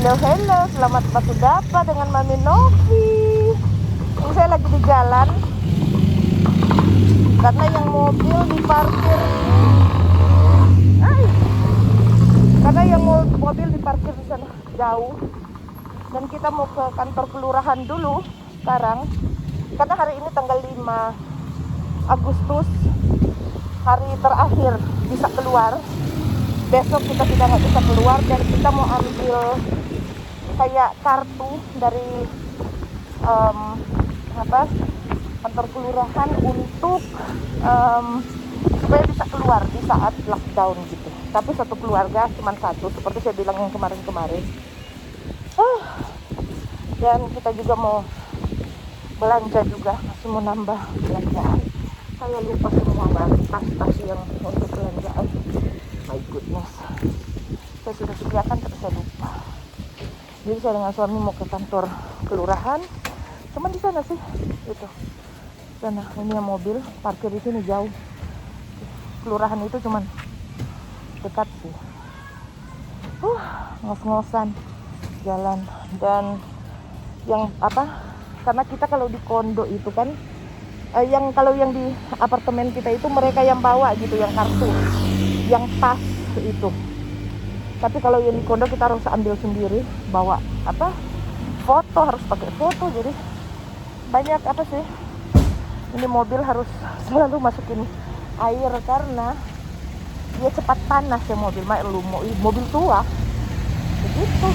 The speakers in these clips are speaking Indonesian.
Hello, selamat batu dapa dengan Mami Novi. Ini saya lagi di jalan karena yang mobil diparkir. Karena yang mobil diparkir di sana jauh. Dan kita mau ke kantor kelurahan dulu sekarang. Karena hari ini tanggal 5 Agustus, hari terakhir bisa keluar. Besok kita sudah nggak bisa keluar dan kita mau ambil kayak kartu dari kantor kelurahan untuk supaya bisa keluar di saat lockdown gitu. Tapi satu keluarga cuma satu, seperti saya bilang yang kemarin-kemarin. Dan kita juga mau belanja juga, masih mau nambah belanjaan. Saya lupa semua tas-tas yang untuk belanjaan. My goodness, saya sudah sediakan tapi saya lupa. Jadi saya dengan suami mau ke kantor kelurahan, cuman di sana sih, itu sana. Ini yang mobil parkir di sini jauh. Kelurahan itu cuman dekat sih. Ngos-ngosan jalan. Dan yang karena kita kalau di kondo itu kan kalau yang di apartemen kita itu mereka yang bawa gitu, yang kartu, yang pas itu. Tapi kalau yang di kondo kita harus ambil sendiri, bawa foto, harus pakai foto. Jadi banyak sih, ini mobil harus selalu masukin air karena dia cepat panas ya mobil tua begitu.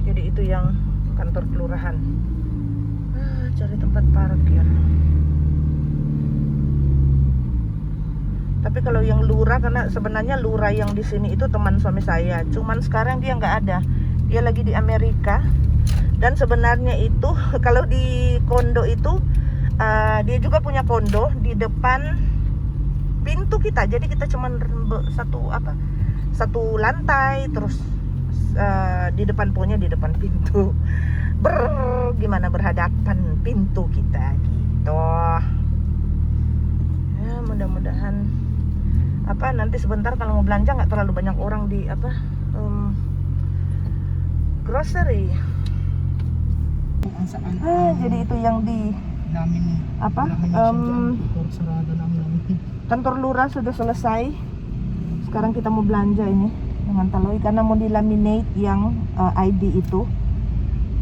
Jadi itu yang kantor kelurahan. Cari tempat parkir. Tapi kalau yang lurah, karena sebenarnya lurah yang di sini itu teman suami saya. Cuman sekarang dia nggak ada. Dia lagi di Amerika. Dan sebenarnya itu kalau di kondo itu dia juga punya kondo di depan pintu kita. Jadi kita cuman satu lantai, terus di depan pintu. Berhadapan pintu kita gitu. Ya, mudah-mudahan nanti sebentar kalau mau belanja nggak terlalu banyak orang di grocery. Jadi itu yang di kantor lurah sudah selesai. Sekarang kita mau belanja ini dengan Taloi karena mau dilaminate yang ID itu.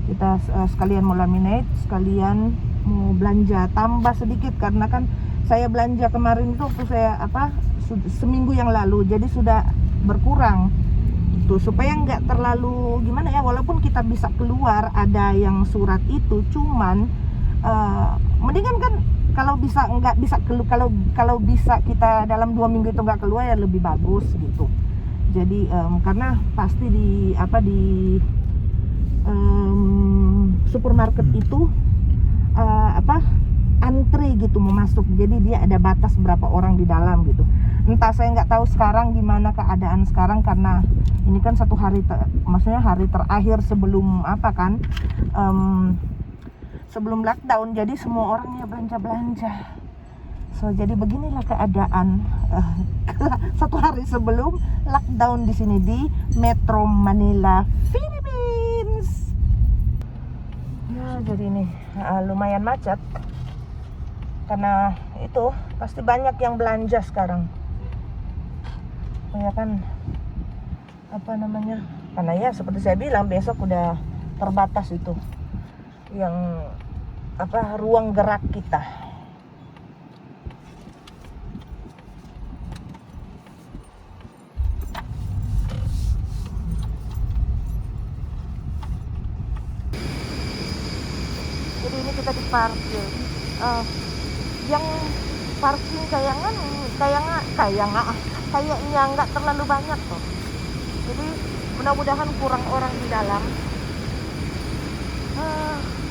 Kita sekalian mau laminate, sekalian mau belanja tambah sedikit karena kan saya belanja kemarin itu waktu saya seminggu yang lalu, jadi sudah berkurang tuh, supaya nggak terlalu gimana ya, walaupun kita bisa keluar ada yang surat itu, cuman mendingan kan kalau bisa kalau bisa kita dalam 2 minggu itu nggak keluar ya lebih bagus gitu. Jadi karena pasti di supermarket itu antri gitu mau masuk, jadi dia ada batas berapa orang di dalam gitu. Entah, saya nggak tahu sekarang gimana keadaan sekarang karena ini kan satu hari maksudnya hari terakhir sebelum sebelum lockdown, jadi semua orang ya belanja. So jadi beginilah keadaan satu hari sebelum lockdown di sini di Metro Manila, Philippines. Ya, jadi ini lumayan macet karena itu pasti banyak yang belanja sekarang. Ya kan karena ya seperti saya bilang besok udah terbatas itu yang ruang gerak kita. Jadi ini kita di parkir. Yang parking kayaknya nggak terlalu banyak tuh. Jadi mudah-mudahan kurang orang di dalam.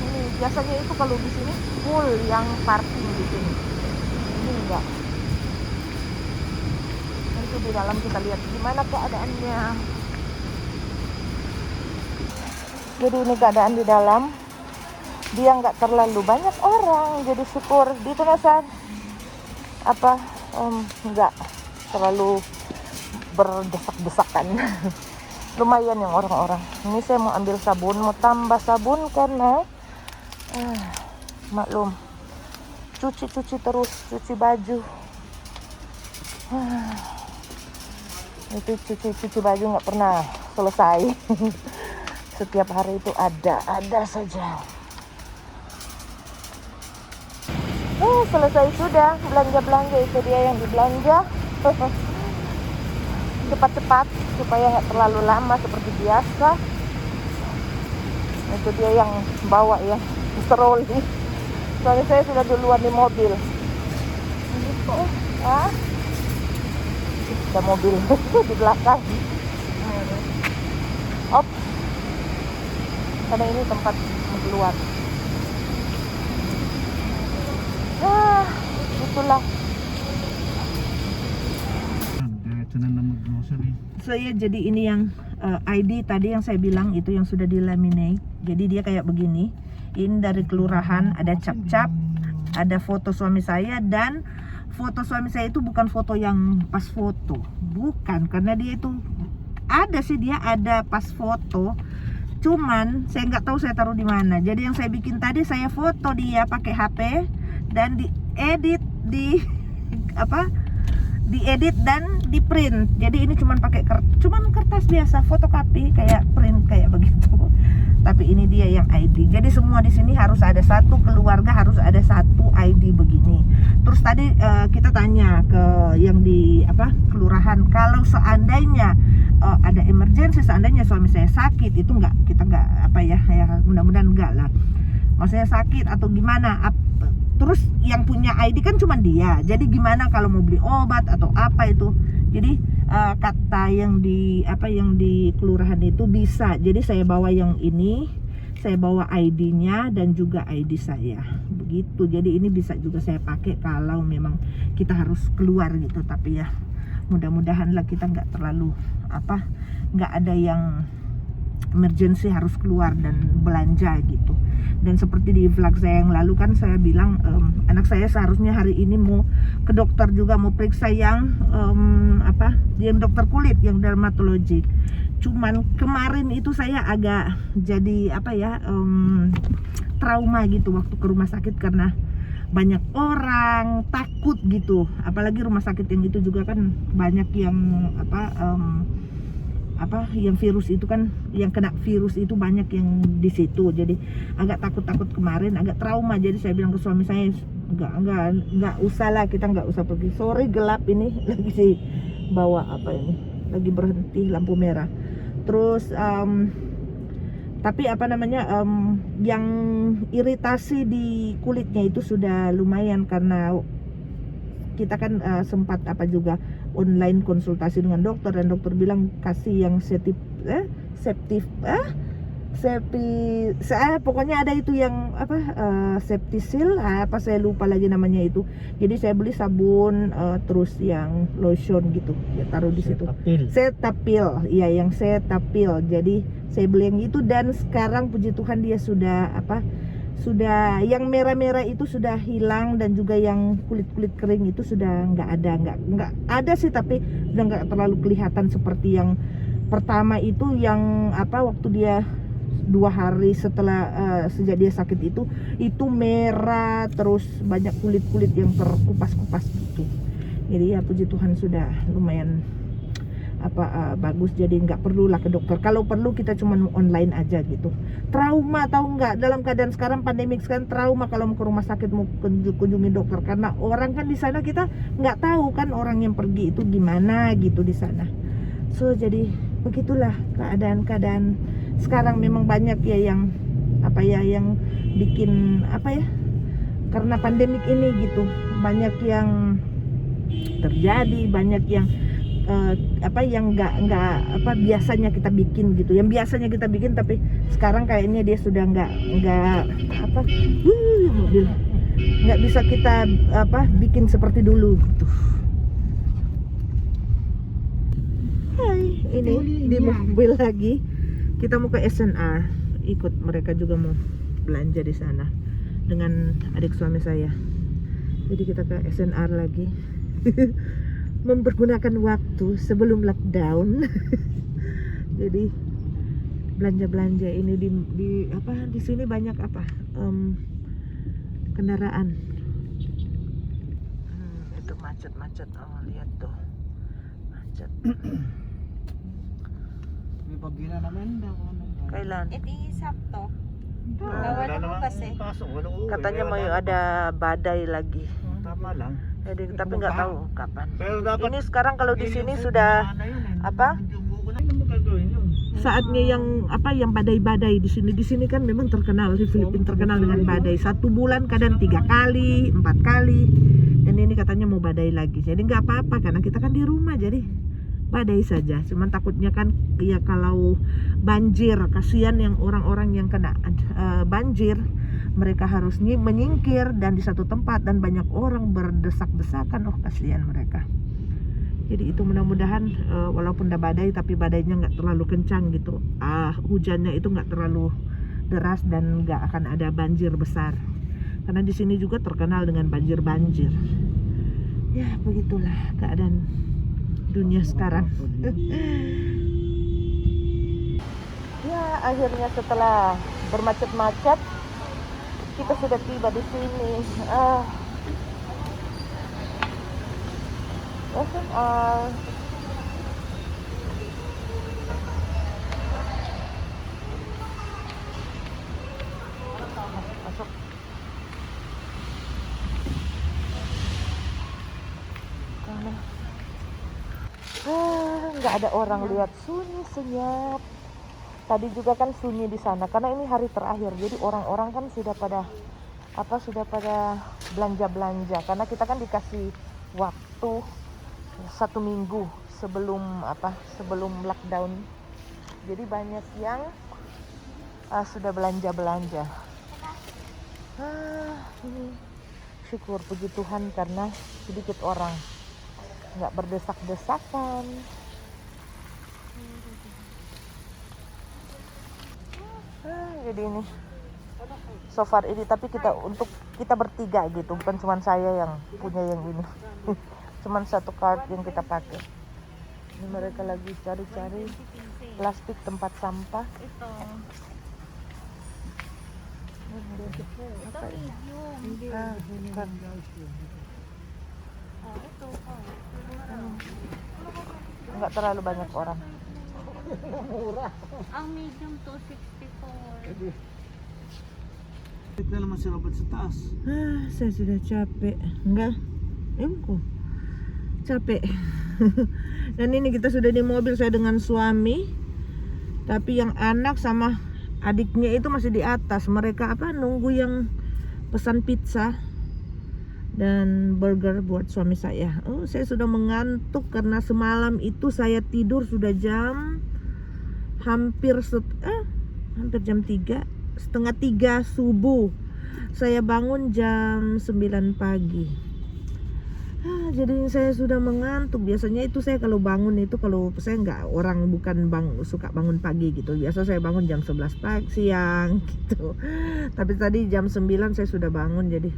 Ini biasanya itu kalau di sini full yang parking di sini. Ini enggak. Nanti di dalam kita lihat gimana keadaannya. Jadi ini keadaan di dalam. Dia nggak terlalu banyak orang, jadi syukur. Di itu nggak terlalu berdesak-desakan. Lumayan yang orang-orang. Ini saya mau ambil sabun, mau tambah sabun karena maklum, cuci terus, cuci baju. Itu cuci baju nggak pernah selesai. Setiap hari itu ada saja. Selesai sudah belanja itu dia yang dibelanja. Cepat-cepat supaya nggak terlalu lama seperti biasa. Itu dia yang bawa ya, troli. Soalnya saya sudah duluan di mobil. Gitu. Ada mobil di belakang. Op. Karena ini tempat keluar. Itulah. So ya, jadi ini yang ID tadi yang saya bilang itu yang sudah di-laminate. Jadi dia kayak begini. Ini dari kelurahan, ada cap-cap, ada foto suami saya, dan foto suami saya itu bukan foto yang pas foto. Bukan, karena dia itu ada sih, dia ada pas foto. Cuman saya nggak tahu saya taruh di mana. Jadi yang saya bikin tadi, saya foto dia pakai HP dan diedit diedit dan di print. Jadi ini cuman pakai kertas biasa, fotokopi kayak print kayak begitu. Tapi ini dia yang ID. Jadi semua di sini harus ada satu keluarga, harus ada satu ID begini. Terus tadi kita tanya ke yang di kelurahan, kalau seandainya ada emergency, seandainya suami saya sakit, itu kita nggak ya mudah-mudahan enggak lah. Maksudnya sakit atau gimana? Terus yang punya ID kan cuma dia. Jadi gimana kalau mau beli obat atau apa itu? Jadi kata yang di kelurahan itu bisa. Jadi saya bawa yang ini, saya bawa ID-nya dan juga ID saya. Begitu. Jadi ini bisa juga saya pakai kalau memang kita harus keluar gitu. Tapi ya mudah-mudahan lah kita nggak terlalu nggak ada yang emergency harus keluar dan belanja gitu. Dan seperti di vlog saya yang lalu kan saya bilang anak saya seharusnya hari ini mau ke dokter juga, mau periksa yang yang dokter kulit, yang dermatologi. Cuman kemarin itu saya agak jadi trauma gitu waktu ke rumah sakit karena banyak orang, takut gitu. Apalagi rumah sakit yang itu juga kan banyak yang yang virus itu kan, yang kena virus itu banyak yang di situ. Jadi agak takut kemarin, agak trauma. Jadi saya bilang ke suami saya, enggak usah lah, kita enggak usah pergi. Sore gelap ini, lagi sih bawa ini, lagi berhenti lampu merah. Terus tapi yang iritasi di kulitnya itu sudah lumayan karena kita kan sempat online konsultasi dengan dokter, dan dokter bilang kasih yang pokoknya ada itu yang Septisil, saya lupa lagi namanya itu. Jadi saya beli sabun terus yang lotion gitu ya, taruh di situ. Cetaphil, iya yang Cetaphil. Jadi saya beli yang itu, dan sekarang puji Tuhan dia sudah yang merah-merah itu sudah hilang, dan juga yang kulit-kulit kering itu sudah nggak ada sih, tapi sudah nggak terlalu kelihatan seperti yang pertama itu, yang waktu dia 2 hari setelah sejak dia sakit itu merah, terus banyak kulit-kulit yang terkupas-kupas gitu. Jadi ya puji Tuhan sudah lumayan bagus, jadi nggak perlulah ke dokter. Kalau perlu kita cuman online aja gitu. Trauma tahu nggak, dalam keadaan sekarang pandemik sekarang, trauma kalau mau ke rumah sakit, mau kunjungi dokter, karena orang kan di sana kita nggak tahu kan orang yang pergi itu gimana gitu di sana. So jadi begitulah keadaan sekarang. Memang banyak ya yang yang bikin karena pandemik ini gitu, banyak yang terjadi, banyak yang yang nggak biasanya kita bikin gitu, yang biasanya kita bikin, tapi sekarang kayaknya dia sudah nggak mobil nggak bisa kita bikin seperti dulu gitu. Hai, ini di mobil lagi, kita mau ke SNR, ikut mereka juga mau belanja di sana dengan adik suami saya. Jadi kita ke SNR lagi. mempergunakan waktu sebelum lockdown. Jadi belanja ini di sini banyak kendaraan. Itu macet. Oh, lihat tuh. Macet. May pagina naman daw. Kailan? Iti Sabto. Wala mo kasi. Pasok, wala uuwi. Katanya mau Wala ada badai lagi. Tama lang. Jadi tapi nggak tahu kapan. Pero dapat Ini sekarang kalau di sini sudah apa? Ano mo gagawin yun? Saatnya yang badai-badai di sini. Di sini kan memang terkenal, di Filipina terkenal dengan badai. 1 bulan kadang 3 kali, 4 kali. Dan ini katanya mau badai lagi. Jadi nggak apa-apa karena kita kan di rumah, jadi badai saja. Cuman takutnya kan ya kalau banjir, kasihan yang orang-orang yang kena banjir, mereka harus menyingkir dan di satu tempat dan banyak orang berdesak-desakan. Oh, kasihan mereka. Jadi itu mudah-mudahan walaupun udah badai tapi badainya nggak terlalu kencang gitu. Hujannya itu nggak terlalu deras dan nggak akan ada banjir besar. Karena di sini juga terkenal dengan banjir-banjir. Ya, begitulah keadaan dunia sekarang. Ya, akhirnya setelah bermacet-macet kita sudah tiba di sini. Masuk. Nggak ada orang, lihat sunyi senyap. Tadi juga kan sunyi di sana karena ini hari terakhir. Jadi orang-orang kan sudah pada belanja-belanja karena kita kan dikasih waktu 1 minggu sebelum lockdown. Jadi banyak yang sudah belanja-belanja. Ini syukur puji Tuhan karena sedikit orang, nggak berdesak-desakan. Jadi ini so far ini, tapi kita bertiga gitu, bukan cuma saya yang punya yang ini. Cuman 1 card yang kita pakai. Ini mereka lagi cari-cari plastik tempat sampah. Ito. Ito medium. Bukan. Ito. Nggak terlalu banyak orang. Ang medium 264. Balik na naman si Robert sa taas. Saya sudah capek. Enggak. Kok capek. Dan ini kita sudah di mobil, saya dengan suami. Tapi yang anak sama adiknya itu masih di atas. Mereka nunggu yang pesan pizza dan burger buat suami saya. Saya sudah mengantuk karena semalam itu saya tidur sudah jam hampir jam 3, setengah 3 subuh. Saya bangun jam 9 pagi. Jadi saya sudah mengantuk. Biasanya itu saya kalau bangun itu, kalau saya bukan suka bangun pagi gitu. Biasa saya bangun jam 11 pagi siang gitu. Tapi tadi jam 9 saya sudah bangun, jadi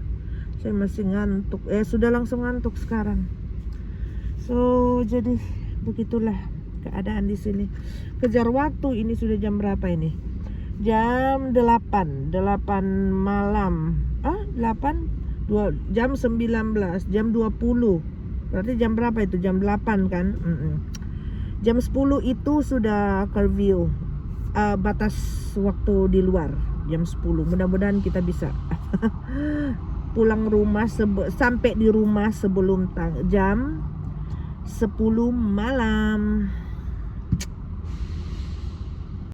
saya masih ngantuk. Sudah langsung ngantuk sekarang. So, jadi begitulah keadaan di sini. Kejar waktu, ini sudah jam berapa ini? Jam 8 malam. 8 jam 19, jam 20. Berarti jam berapa itu? Jam 8 kan? Jam 10 itu sudah curfew. Batas waktu di luar jam 10. Mudah-mudahan kita bisa pulang rumah sampai di rumah sebelum jam 10 malam.